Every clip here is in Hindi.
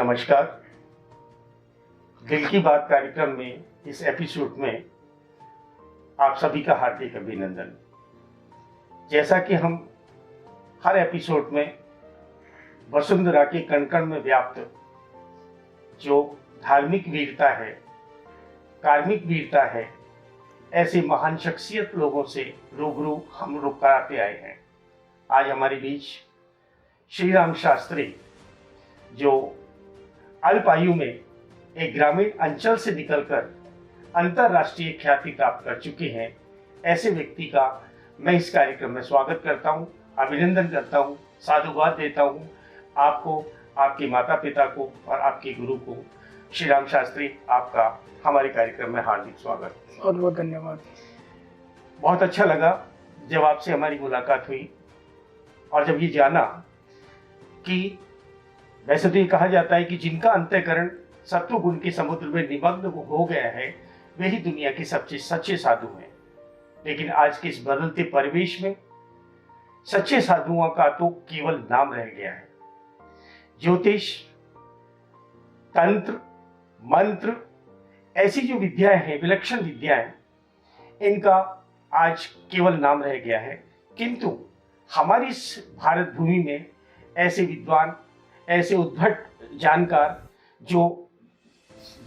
नमस्कार। दिल की बात कार्यक्रम में इस एपिसोड में आप सभी का हार्दिक अभिनंदन। जैसा कि हम हर एपिसोड में वसुंधरा के कण कण में व्याप्त जो धार्मिक वीरता है, कार्मिक वीरता है, ऐसे महान शख्सियत लोगों से रूबरू हम लोग कराते आए हैं। आज हमारे बीच श्री राम शास्त्री, जो अल्प आयु में एक ग्रामीण अंचल से निकलकर अंतरराष्ट्रीय ख्याति प्राप्त कर चुके हैं, ऐसे व्यक्ति का मैं इस कार्यक्रम में स्वागत करता हूं, अभिनंदन करता हूं, साधुवाद देता हूं आपको, आपके माता पिता को और आपके गुरु को। श्री राम शास्त्री, आपका हमारे कार्यक्रम में हार्दिक स्वागत। बहुत बहुत धन्यवाद। बहुत अच्छा लगा जब आपसे हमारी मुलाकात हुई और जब ये जाना कि वैसे तो ये कहा जाता है कि जिनका अंतःकरण सत्व गुण के समुद्र में निमग्न हो गया है वे ही दुनिया के सबसे सच्चे साधु हैं। लेकिन आज के इस बदलते परिवेश में सच्चे साधुओं का तो केवल नाम रह गया है। ज्योतिष, तंत्र, मंत्र, ऐसी जो विद्याएं हैं, विलक्षण विद्याएं, इनका आज केवल नाम रह गया है। किंतु हमारी इस भारत भूमि में ऐसे विद्वान, ऐसे उद्भट जानकार जो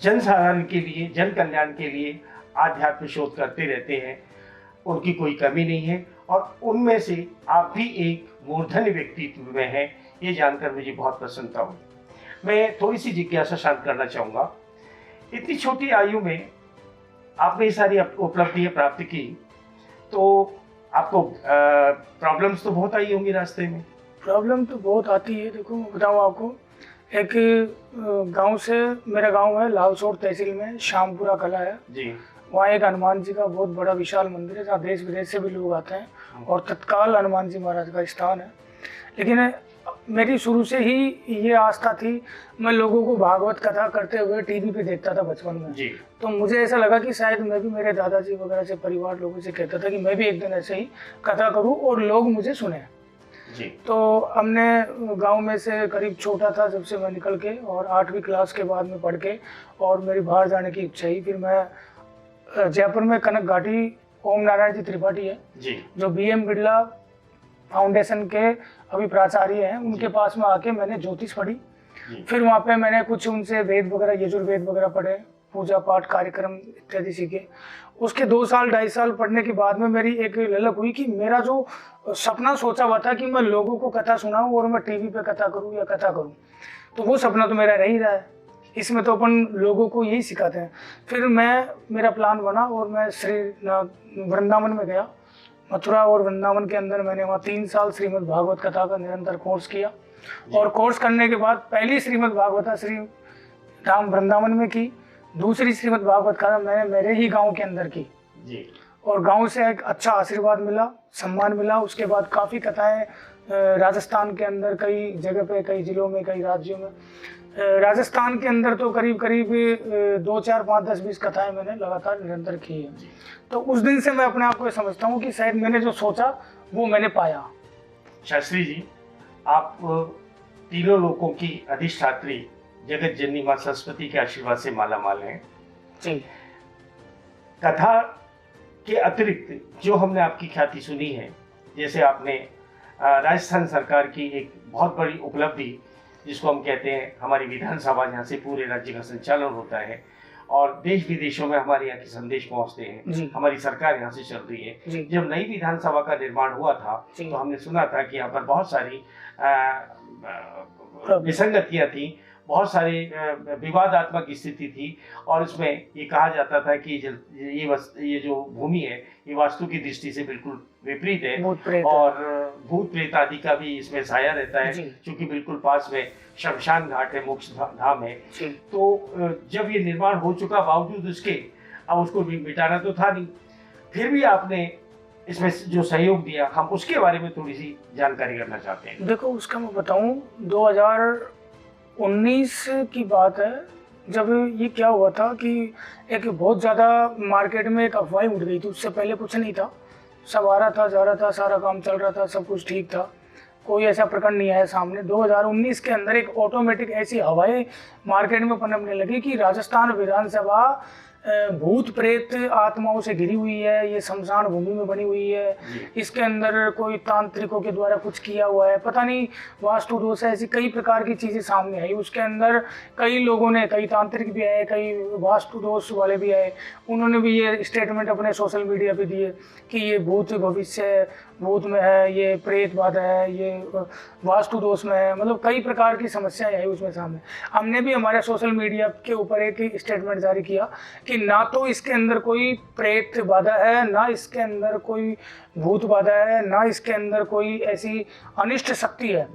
जन साधारण के लिए, जन कल्याण के लिए आध्यात्म शोध करते रहते हैं, उनकी कोई कमी नहीं है। और उनमें से आप भी एक मूर्धन्य व्यक्तित्व में हैं, ये जानकर मुझे बहुत प्रसन्नता हुई। मैं थोड़ी सी जिज्ञासा शांत करना चाहूँगा। इतनी छोटी आयु में आपने ये सारी उपलब्धियाँ प्राप्त की, तो आपको प्रॉब्लम्स तो बहुत आई होंगी रास्ते में। प्रॉब्लम तो बहुत आती है। देखो बताऊँ आपको, एक गांव से, मेरा गांव है लालसोट तहसील में, शामपुरा कला है जी। वहाँ एक हनुमान जी का बहुत बड़ा विशाल मंदिर है जहाँ देश विदेश से भी लोग आते हैं और तत्काल हनुमान जी महाराज का स्थान है। लेकिन मेरी शुरू से ही ये आस्था थी, मैं लोगों को भागवत कथा करते हुए टीवी पे देखता था बचपन में जी। तो मुझे ऐसा लगा कि शायद मैं भी मेरे दादाजी वगैरह से, परिवार लोगों से कहता था कि मैं भी एक दिन ऐसे ही कथा करूँ और लोग मुझे सुने जी। तो हमने गांव में से, करीब छोटा था जब से मैं निकल के, और 8वीं क्लास के बाद में पढ़ के और मेरी बाहर जाने की इच्छा ही, फिर मैं जयपुर में कनक घाटी ओम नारायण जी त्रिपाठी है जी, जो BM बिरला फाउंडेशन के अभी प्राचार्य हैं, उनके पास में आके मैंने ज्योतिष पढ़ी। फिर वहाँ पे मैंने कुछ उनसे वेद वगैरह, यजुर्वेद वगैरह पढ़े, पूजा पाठ कार्यक्रम इत्यादि सीखे। उसके 2 साल 2.5 साल पढ़ने के बाद में मेरी एक ललक हुई कि मेरा जो सपना सोचा हुआ था कि मैं लोगों को कथा सुनाऊं और मैं टीवी पे कथा करूं या कथा करूं, तो वो सपना तो मेरा रह ही रहा है। इसमें तो अपन लोगों को यही सिखाते हैं। फिर मेरा प्लान बना और मैं श्री वृंदावन में गया। मथुरा और वृंदावन के अंदर मैंने वहाँ 3 साल श्रीमद् भागवत कथा का निरंतर कोर्स किया। और कोर्स करने के बाद पहली श्रीमद् भागवत श्री राम वृंदावन में की, दूसरी श्रीमद् भागवत कथा मैंने मेरे ही गांव के अंदर की जी। और गांव से एक अच्छा आशीर्वाद मिला, सम्मान मिला। उसके बाद काफ़ी कथाएं राजस्थान के अंदर, कई जगह पे, कई जिलों में, कई राज्यों में। राजस्थान के अंदर तो करीब 2, 4, 5, 10, 20 कथाएं मैंने लगातार निरंतर की है। तो उस दिन से मैं अपने आप को समझता हूँ कि शायद मैंने जो सोचा वो मैंने पाया। शास्त्री जी, आप तीनों लोकों की अधिष्ठात्री जगत जननी माँ सरस्वती के आशीर्वाद से माला माल हैं जी। कथा के अतिरिक्त जो हमने आपकी ख्याति सुनी है, जैसे आपने राजस्थान सरकार की एक बहुत बड़ी उपलब्धि, जिसको हम कहते हैं हमारी विधानसभा, जहाँ से पूरे राज्य का संचालन होता है और देश विदेशों में हमारे यहाँ के संदेश पहुँचते हैं, हमारी सरकार यहाँ से चल रही है। जब नई विधानसभा का निर्माण हुआ था तो हमने सुना था कि यहाँ पर बहुत सारी विसंगतियाँ थी, बहुत सारी विवादात्मक स्थिति थी और इसमें ये कहा जाता था कि ये जो भूमि है ये वास्तु की दृष्टि से बिल्कुल विपरीत है और भूत प्रेत आदि का भी इसमें साया रहता है, क्योंकि बिल्कुल पास में शमशान घाट है, मोक्ष धाम है। तो जब ये निर्माण हो चुका, बावजूद उसके अब उसको मिटाना तो था नहीं, फिर भी आपने इसमें जो सहयोग दिया, हम उसके बारे में थोड़ी सी जानकारी करना चाहते हैं। देखो, उसका मैं बताऊं, 2019 की बात है, जब ये क्या हुआ था कि एक बहुत ज़्यादा मार्केट में एक अफवाह उठ गई थी। उससे पहले कुछ नहीं था, सब आ रहा था, जा रहा था, सारा काम चल रहा था, सब कुछ ठीक था। कोई ऐसा प्रकरण नहीं आया सामने। 2019 के अंदर एक ऑटोमेटिक ऐसी हवाएं मार्केट में पनपने लगी कि राजस्थान विधानसभा भूत प्रेत आत्माओं से घिरी हुई है, ये शमशान भूमि में बनी हुई है, इसके अंदर कोई तांत्रिकों के द्वारा कुछ किया हुआ है, पता नहीं वास्तु दोष है, ऐसी कई प्रकार की चीज़ें सामने आई। उसके अंदर कई लोगों ने, कई तांत्रिक भी आए, कई वास्तु दोष वाले भी आए, उन्होंने भी ये स्टेटमेंट अपने सोशल मीडिया पे दिए कि ये भूत भविष्य भूत में है, ये प्रेत बाधा है, ये वास्तु दोष में है, मतलब कई प्रकार की समस्याएं आई उसमें सामने। हमने भी हमारे सोशल मीडिया के ऊपर एक स्टेटमेंट जारी किया कि ना तो इसके अंदर कोई प्रेत बाधा है, ना इसके अंदर कोई भूत बाधा है, ना इसके अंदर कोई ऐसी अनिष्ट शक्ति है,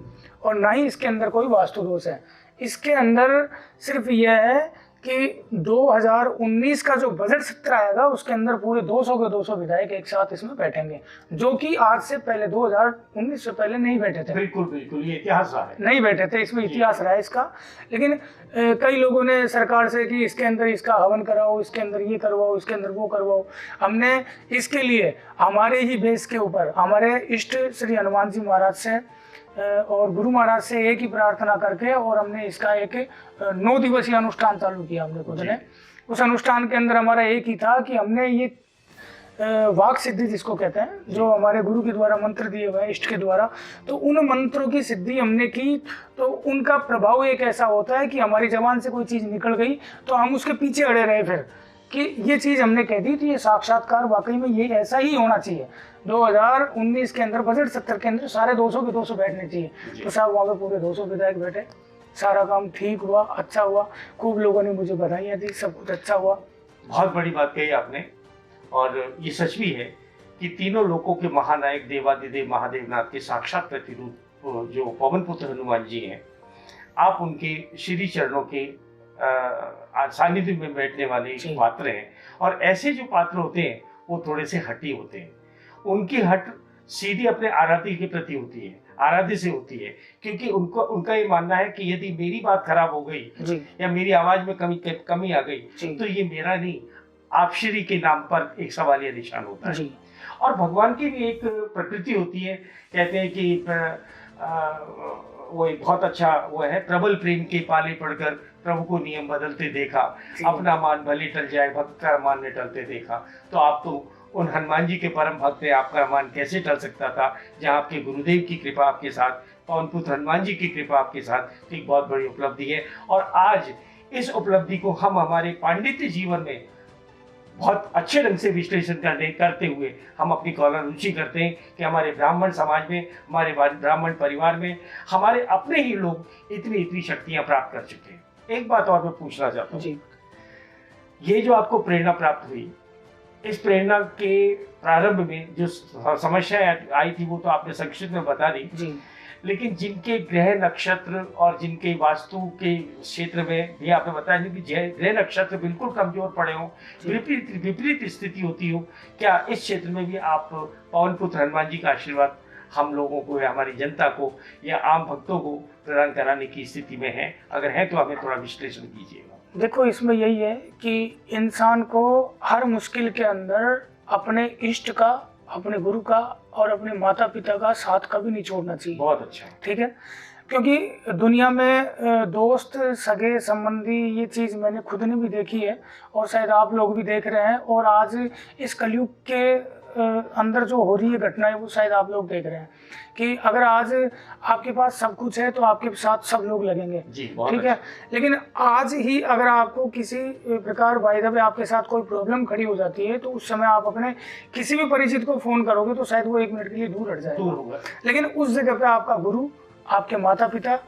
और ना ही इसके अंदर कोई वास्तु दोष है। इसके अंदर सिर्फ यह है कि 2019 का जो बजट सत्र आएगा उसके अंदर पूरे 200 के 200 विधायक एक साथ इसमें बैठेंगे, जो कि आज से पहले 2019 से पहले नहीं बैठे थे। बिल्कुल बिल्कुल, ये इतिहास रहा है, नहीं बैठे थे, इसमें इतिहास रहा है इसका। लेकिन कई लोगों ने सरकार से कि इसके अंदर इसका हवन कराओ, इसके अंदर ये करवाओ, इसके अंदर वो करवाओ। हमने इसके लिए हमारे ही बेस के ऊपर हमारे इष्ट श्री हनुमान जी महाराज से और गुरु महाराज से एक ही प्रार्थना करके, और हमने इसका एक 9 दिवसीय अनुष्ठान चालू किया हमने खुद ने। उस अनुष्ठान के अंदर हमारा एक ही था कि हमने ये वाक सिद्धि जिसको कहते हैं, जो हमारे गुरु के द्वारा मंत्र दिए हुए हैं इष्ट के द्वारा, तो उन मंत्रों की सिद्धि हमने की, तो उनका प्रभाव एक ऐसा होता है कि हमारी जबान से कोई चीज़ निकल गई तो हम उसके पीछे अड़े रहे फिर कि ये चीज़ हमने कह दी, तो ये साक्षात्कार वाकई में ये ऐसा ही होना चाहिए। 2019 के अंदर बजट सत्र के अंदर सारे 200 के 200 बैठने चाहिए, तो साहब वहाँ पे पूरे 200 विधायक बैठे, सारा काम ठीक हुआ, अच्छा हुआ, खूब लोगों ने मुझे बधाइयाँ दी, सब कुछ अच्छा हुआ। बहुत बड़ी बात कही आपने, और ये सच भी है कि तीनों लोकों के महानायक देवादिदेव महादेव नाथ के साक्षात प्रतिरूप जो पवन पुत्र हनुमान जी हैं, आप उनके श्री चरणों के सानिध्य में बैठने वाले पात्र हैं। और ऐसे जो पात्र होते हैं वो थोड़े से हटी होते हैं, उनकी हट सीधी अपने आराध्य के प्रति होती है, आराध्य से होती है, क्योंकि उनका ये मानना है कि यदि मेरी बात खराब हो गई या मेरी आवाज में कमी आ गई तो ये मेरा नहीं, आप श्री के नाम पर एक सवालिया निशान होता है। और भगवान की भी एक प्रकृति होती है, कहते हैं कि वो एक बहुत अच्छा वो है, प्रबल प्रेम के पाले पड़कर प्रभु को नियम बदलते देखा, अपना मान भले टल जाए भक्त का मान ने टलते देखा। तो आप तो उन हनुमान जी के परम भक्त हैं, आपका मान कैसे टल सकता था, जहाँ आपके गुरुदेव की कृपा आपके साथ, पवन पुत्र हनुमान जी की कृपा आपके साथ, एक बहुत बड़ी उपलब्धि है। और आज इस उपलब्धि को हम हमारे पांडित्य जीवन में बहुत अच्छे ढंग से विश्लेषण करते हुए हम अपनी कौशल रुचि करते हैं कि हमारे ब्राह्मण समाज में, हमारे ब्राह्मण परिवार में हमारे अपने ही लोग इतनी शक्तियां प्राप्त कर चुके हैं। एक बात और मैं पूछना चाहता हूँ, ये जो आपको प्रेरणा प्राप्त हुई, इस प्रेरणा के प्रारंभ में जो समस्याएं आई थी वो तो आपने संक्षिप्त में बता दी, लेकिन जिनके ग्रह नक्षत्र और जिनके वास्तु के क्षेत्र में भी आपने बताया कि ग्रह नक्षत्र बिल्कुल कमजोर पड़े हो, विपरीत स्थिति होती हो, क्या इस क्षेत्र में भी आप पवन पुत्र हनुमान जी का आशीर्वाद हम लोगों को या हमारी जनता को या आम भक्तों को प्रदान कराने की स्थिति में है? अगर है तो हमें थोड़ा विश्लेषण कीजिएगा। देखो, इसमें यही है कि इंसान को हर मुश्किल के अंदर अपने इष्ट का, अपने गुरु का और अपने माता पिता का साथ कभी नहीं छोड़ना चाहिए। बहुत अच्छा, ठीक है। क्योंकि दुनिया में दोस्त, सगे, संबंधी, ये चीज़ मैंने खुद ने भी देखी है और शायद आप लोग भी देख रहे हैं, और आज इस कलयुग के अंदर जो हो रही है घटनाएं वो शायद आप लोग देख रहे हैं कि अगर आज आपके पास सब कुछ है तो आपके साथ सब लोग लगेंगे, ठीक है। लेकिन आज ही अगर आपको किसी प्रकार बाय द वे आपके साथ कोई प्रॉब्लम खड़ी हो जाती है तो उस समय आप अपने किसी भी परिचित को फोन करोगे तो शायद वो 1 मिनट के लिए दूर हट जाएगा, लेकिन उस जगह पे आपका गुरु, आपके माता पिता,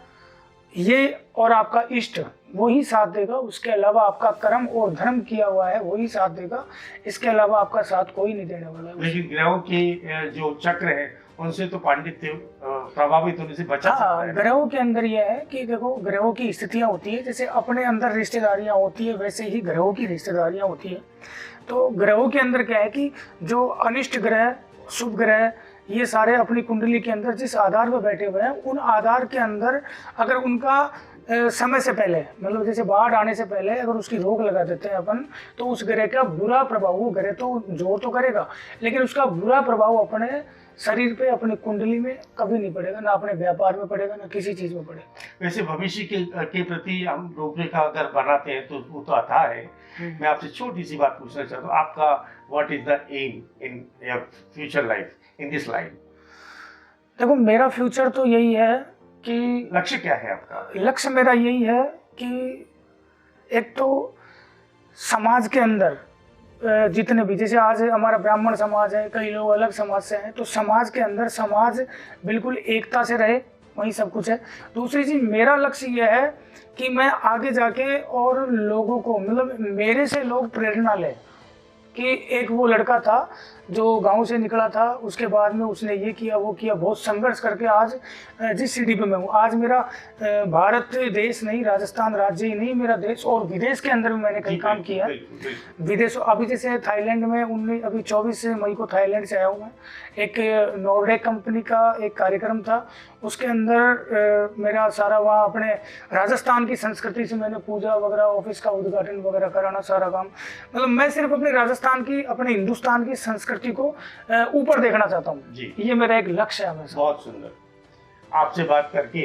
ये और आपका इष्ट वही साथ देगा। उसके अलावा आपका कर्म और धर्म किया हुआ है वही साथ देगा, इसके अलावा आपका साथ कोई नहीं देने वाला है। लेकिन ग्रहों के जो चक्र है उनसे तो पांडित्य प्रभावित होने से बचा सकता है। ग्रहों के अंदर यह है कि देखो, ग्रहों की स्थितियां होती है, जैसे अपने अंदर रिश्तेदारियां होती है वैसे ही ग्रहों की रिश्तेदारियां होती है। तो ग्रहों के अंदर क्या है कि जो अनिष्ट ग्रह, शुभ ग्रह, ये सारे अपनी कुंडली के अंदर जिस आधार पर बैठे हुए हैं, उन आधार के अंदर अगर उनका समय से पहले, मतलब जैसे बाढ़ आने से पहले अगर उसकी रोक लगा देते हैं अपन, तो उस ग्रह का बुरा प्रभाव, वो ग्रह तो जोर तो करेगा लेकिन उसका बुरा प्रभाव अपने शरीर पे, अपनी कुंडली में कभी नहीं पड़ेगा, ना अपने व्यापार में पड़ेगा, ना किसी चीज में पड़ेगा। वैसे भविष्य के प्रति हम रूपरेखा अगर बनाते हैं तो वो तो आता है। मैं आपसे छोटी सी बात पूछना चाहता हूँ, आपका what is the aim in your future life, in this life? देखो मेरा फ्यूचर तो यही है कि, लक्ष्य क्या है आपका? लक्ष्य मेरा यही है कि एक तो समाज के अंदर जितने भी, जैसे आज हमारा ब्राह्मण समाज है, कई लोग अलग समाज से हैं, तो समाज के अंदर समाज बिल्कुल एकता से रहे, वही सब कुछ है। दूसरी चीज़, मेरा लक्ष्य यह है कि मैं आगे जाके और लोगों को, मतलब मेरे से लोग प्रेरणा लें। कि एक वो लड़का था जो गांव से निकला था, उसके बाद में उसने ये किया वो किया, बहुत संघर्ष करके आज जिस सिटी पे मैं हूँ, आज मेरा भारत देश नहीं, राजस्थान राज्य ही नहीं, मेरा देश और विदेश के अंदर भी मैंने कई काम किया है। विदेश, अभी जैसे थाईलैंड में अभी 24 मई को थाईलैंड से आया हूँ मैं। एक नॉर्डेक कंपनी का एक कार्यक्रम था, उसके अंदर मेरा सारा वहाँ अपने राजस्थान की संस्कृति से मैंने पूजा वगैरह, ऑफिस का उद्घाटन वगैरह कराना, सारा काम। मतलब मैं सिर्फ अपने राजस्थान की, अपने हिंदुस्तान की संस्कृति को ऊपर देखना चाहता हूँ, ये मेरा एक लक्ष्य है हमेशा। बहुत सुंदर। आपसे बात करके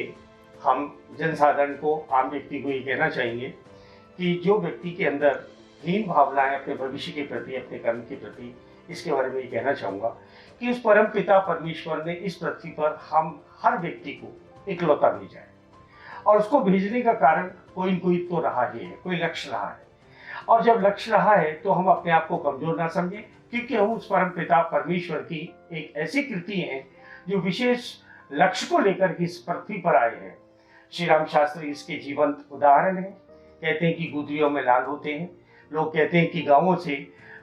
हम जनसाधारण को, आम व्यक्ति को ये कहना चाहेंगे कि जो व्यक्ति के अंदर हीन भावनाएं अपने भविष्य के प्रति, अपने कर्म के प्रति, इसके बारे में ये कहना चाहूँगा कि उस परम पिता परमेश्वर ने इस पृथ्वी पर हम हर व्यक्ति को इकलौता भेजा है, और उसको भेजने का कारण कोई न कोई तो रहा ही है, कोई लक्ष्य रहा है। और जब लक्ष्य रहा है तो हम अपने आप को कमजोर ना समझें, क्योंकि हम उस परम पिता परमेश्वर की एक ऐसी कृति है जो विशेष लक्ष्य को लेकर इस पृथ्वी पर आए हैं। श्री राम शास्त्री इसके जीवंत उदाहरण है। कहते हैं कि गुदरियों में लाल होते हैं। लोग कहते हैं कि गांवों से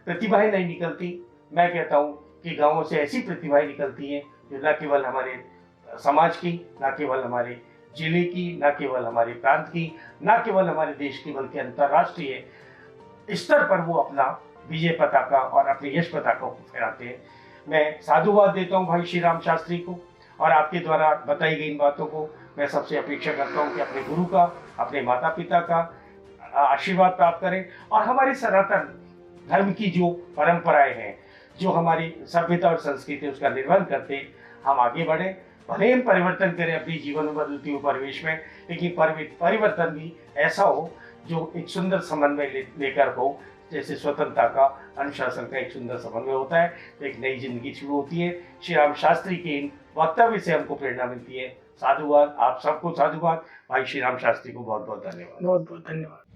प्रतिभाएं नहीं निकलती। मैं कहता हूं कि गांवों से ऐसी प्रतिभाएं निकलती हैं जो न केवल हमारे समाज की, न केवल हमारे जिले की, न केवल हमारे प्रांत की, न केवल हमारे देश की, बल्कि अंतर्राष्ट्रीय स्तर पर वो अपना विजय पताका और अपने यश पताका को फहराते हैं। मैं साधुवाद देता हूं भाई श्री राम शास्त्री को, और आपके द्वारा बताई गई इन बातों को मैं सबसे अपेक्षा करता हूं कि अपने गुरु का, अपने माता पिता का आशीर्वाद प्राप्त करें, और हमारे सनातन धर्म की जो परंपराएं हैं, जो हमारी सभ्यता और संस्कृति उसका निर्वहन करते हम आगे बढ़े। भले हम परिवर्तन करें अपनी जीवन में बदलती हुई परिवेश में, लेकिन परिवर्तन भी ऐसा हो जो एक सुंदर समन्वय लेकर हो, जैसे स्वतंत्रता का, अनुशासन का एक सुंदर समन्वय होता है, तो एक नई जिंदगी शुरू होती है। श्री राम शास्त्री के इन वक्तव्य से हमको प्रेरणा मिलती है। साधुवाद, आप सबको साधुवाद। भाई श्री राम शास्त्री को बहुत बहुत धन्यवाद। बहुत बहुत धन्यवाद।